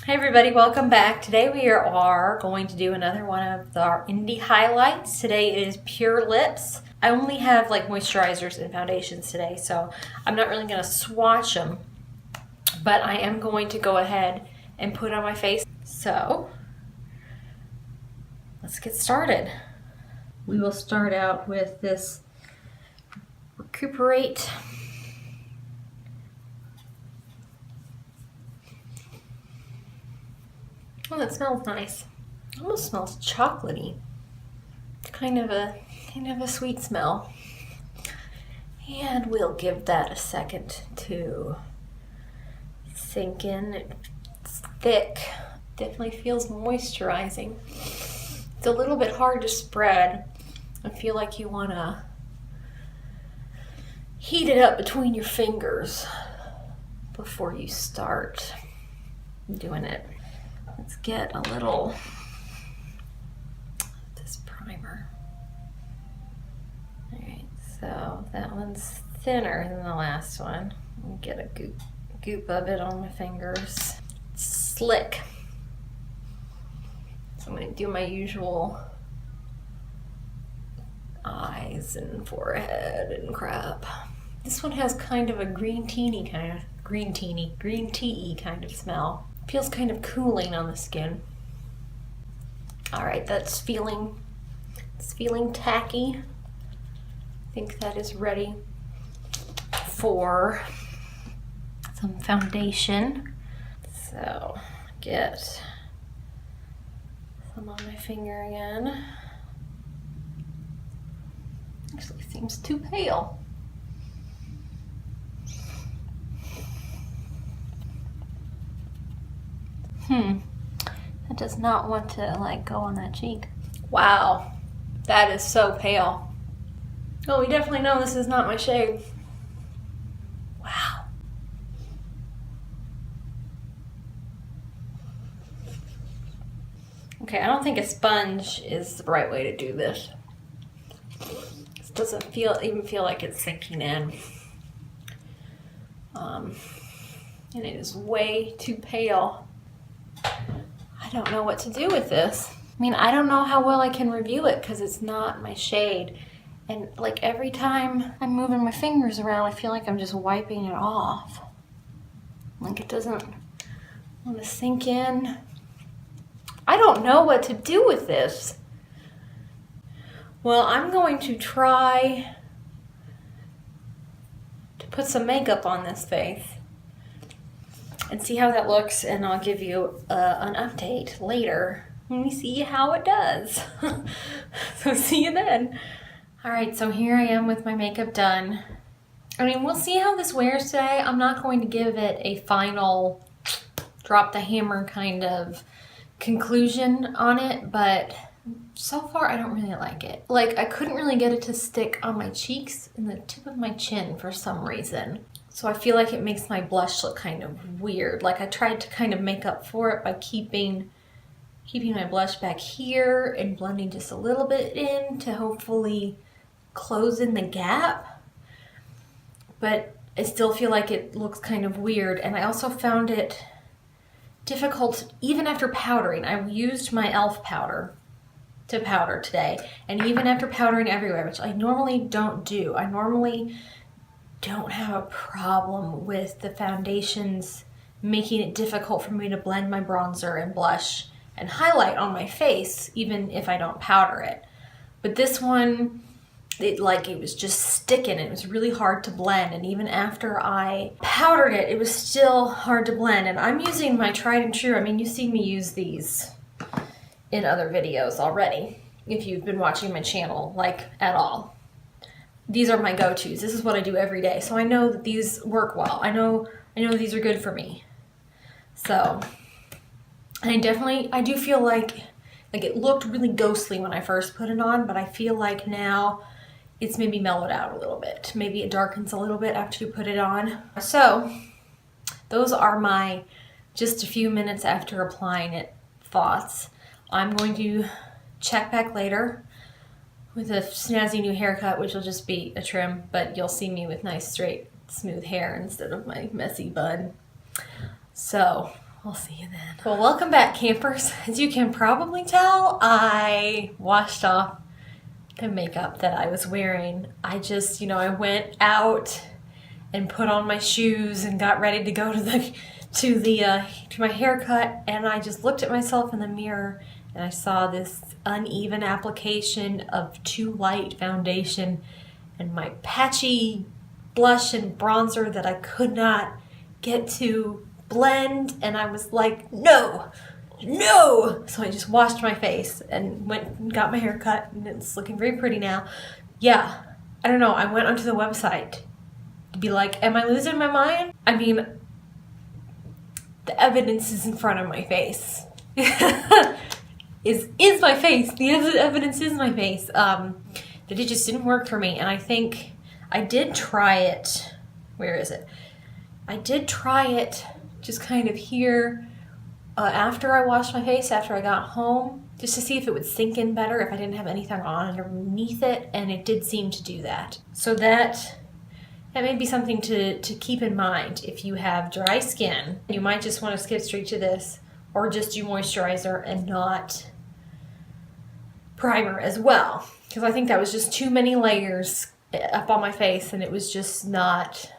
Hi everybody, welcome back. Today we are going to do another one of our indie highlights. Today is Pure Lips. I only have like moisturizers and foundations today, so I'm not really going to swatch them, but I am going to go ahead and put on my face. So let's get started. We will start out with this Recuperate. Oh, that smells nice. It almost smells chocolatey. It's kind of a sweet smell. And we'll give that a second to sink in. It's thick. Definitely feels moisturizing. It's a little bit hard to spread. I feel like you want to heat it up between your fingers before you start doing it. Let's get a little of this primer. Alright, so that one's thinner than the last one. I'll get a goop of it on my fingers. It's slick. So I'm going to do my usual eyes and forehead and crap. This one has kind of a green tea kind of smell. Feels kind of cooling on the skin. All right, it's feeling tacky. I think that is ready for some foundation. So get some on my finger again. Actually seems too pale. That does not want to like go on that cheek. Wow, that is so pale. Oh, we definitely know this is not my shade. Wow. Okay, I don't think a sponge is the right way to do this. This doesn't even feel like it's sinking in. And it is way too pale. I don't know what to do with this. I mean, I don't know how well I can review it because it's not my shade. And like every time I'm moving my fingers around, I feel like I'm just wiping it off. Like it doesn't want to sink in. I don't know what to do with this. Well, I'm going to try to put some makeup on this face and see how that looks, and I'll give you an update later when we see how it does. So see you then. All right, so here I am with my makeup done. I mean, we'll see how this wears today. I'm not going to give it a final drop the hammer kind of conclusion on it, but so far I don't really like it. Like, I couldn't really get it to stick on my cheeks and the tip of my chin for some reason. So I feel like it makes my blush look kind of weird. Like I tried to kind of make up for it by keeping my blush back here and blending just a little bit in to hopefully close in the gap. But I still feel like it looks kind of weird. And I also found it difficult even after powdering. I used my e.l.f. powder to powder today. And even after powdering everywhere, which I normally don't do. I normally don't have a problem with the foundations making it difficult for me to blend my bronzer and blush and highlight on my face even if I don't powder it. But this one, it was just sticking. It was really hard to blend, and even after I powdered it, it was still hard to blend. And I'm using my tried and true. I mean, you've seen me use these in other videos already if you've been watching my channel like at all. These are my go-tos. This is what I do every day. So I know that these work well. I know these are good for me. So, and I do feel like it looked really ghostly when I first put it on, but I feel like now it's maybe mellowed out a little bit. Maybe it darkens a little bit after you put it on. So those are my just a few minutes after applying it thoughts. I'm going to check back later with a snazzy new haircut, which will just be a trim, but you'll see me with nice straight smooth hair instead of my messy bun. So I'll see you then. Well, welcome back, campers. As you can probably tell, I washed off the makeup that I was wearing. I just, I went out and put on my shoes and got ready to go to my haircut, and I just looked at myself in the mirror and I saw this uneven application of too light foundation and my patchy blush and bronzer that I could not get to blend, and I was like, no. So I just washed my face and went and got my hair cut, and it's looking very pretty now. Yeah, I don't know, I went onto the website to be like, am I losing my mind? I mean, the evidence is in front of my face. is my face. The evidence is my face. That it just didn't work for me, and I think I did try it. Where is it? I did try it just kind of here after I washed my face, after I got home, just to see if it would sink in better if I didn't have anything on underneath it, and it did seem to do that. So that may be something to keep in mind. If you have dry skin, you might just want to skip straight to this, or just do moisturizer and not primer as well, because I think that was just too many layers up on my face, and it was just not,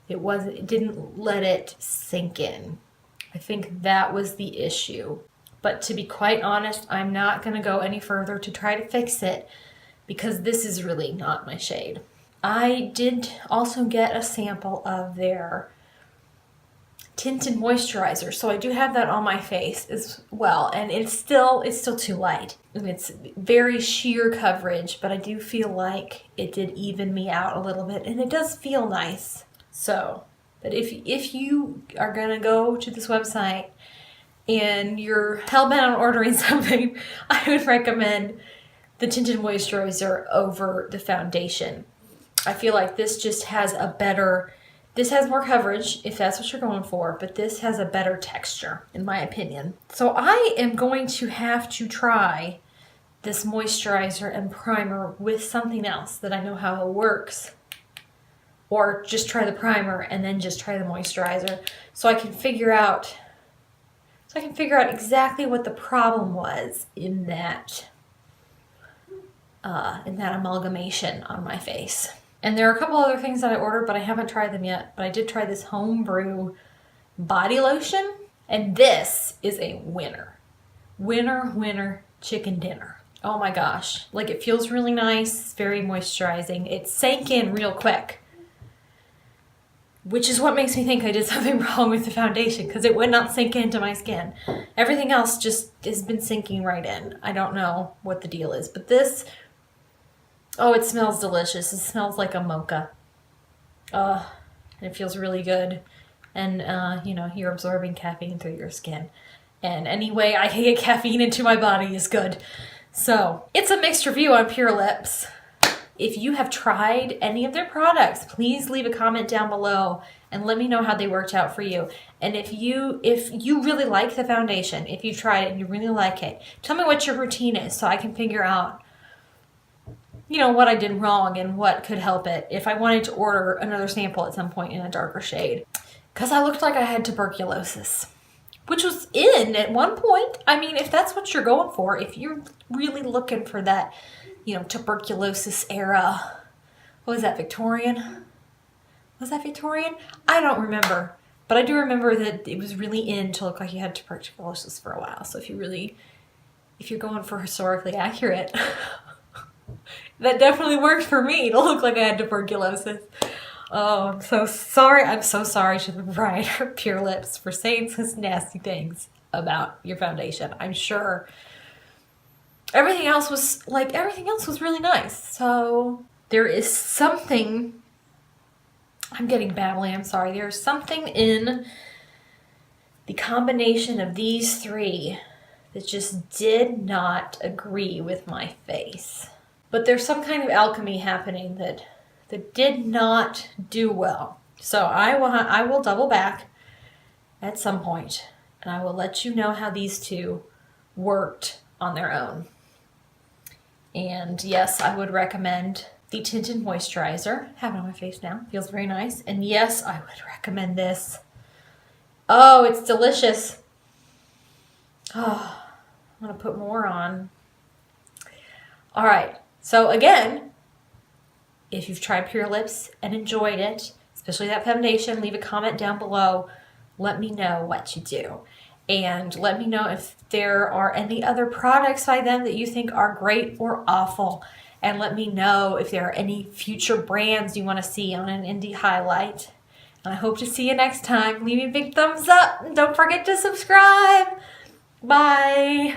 it didn't let it sink in. I think that was the issue. But to be quite honest, I'm not going to go any further to try to fix it, because this is really not my shade. I did also get a sample of their tinted moisturizer, so I do have that on my face as well, and it's still too light. And it's very sheer coverage, but I do feel like it did even me out a little bit, and it does feel nice. So, but if you are gonna go to this website and you're hell-bent on ordering something, I would recommend the tinted moisturizer over the foundation. I feel like this just has this has more coverage, if that's what you're going for, but this has a better texture, in my opinion. So I am going to have to try this moisturizer and primer with something else that I know how it works. Or just try the primer and then just try the moisturizer, so I can figure out exactly what the problem was in that amalgamation on my face. And there are a couple other things that I ordered, but I haven't tried them yet. But I did try this homebrew body lotion, and this is a winner. Winner, chicken dinner. Oh my gosh. Like, it feels really nice, very moisturizing. It sank in real quick, which is what makes me think I did something wrong with the foundation, because it would not sink into my skin. Everything else just has been sinking right in. I don't know what the deal is, but this, oh, it smells delicious. It smells like a mocha. And it feels really good. And, you're absorbing caffeine through your skin. And any way I can get caffeine into my body is good. So, it's a mixed review on Pure Lips. If you have tried any of their products, please leave a comment down below and let me know how they worked out for you. And if you really like the foundation, if you tried it and you really like it, tell me what your routine is so I can figure out, what I did wrong and what could help it if I wanted to order another sample at some point in a darker shade. Because I looked like I had tuberculosis, which was in at one point. I mean, if that's what you're going for, if you're really looking for that, tuberculosis era. What was that, Victorian? Was that Victorian? I don't remember. But I do remember that it was really in to look like you had tuberculosis for a while. So if you're going for historically accurate, that definitely worked for me to look like I had tuberculosis. Oh, I'm so sorry. I'm so sorry to the proprietor of Pure Lips for saying such nasty things about your foundation. I'm sure everything else was really nice. So there is something, I'm getting babbly, I'm sorry. There's something in the combination of these three that just did not agree with my face. But there's some kind of alchemy happening that did not do well. So I will double back at some point, and I will let you know how these two worked on their own. And yes, I would recommend the tinted moisturizer. I have it on my face now. Feels very nice. And yes, I would recommend this. Oh, it's delicious. Oh, I'm going to put more on. All right. So again, if you've tried Pure Lips and enjoyed it, especially that foundation, leave a comment down below. Let me know what you do. And let me know if there are any other products by them that you think are great or awful. And let me know if there are any future brands you want to see on an indie highlight. And I hope to see you next time. Leave me a big thumbs up. And don't forget to subscribe. Bye.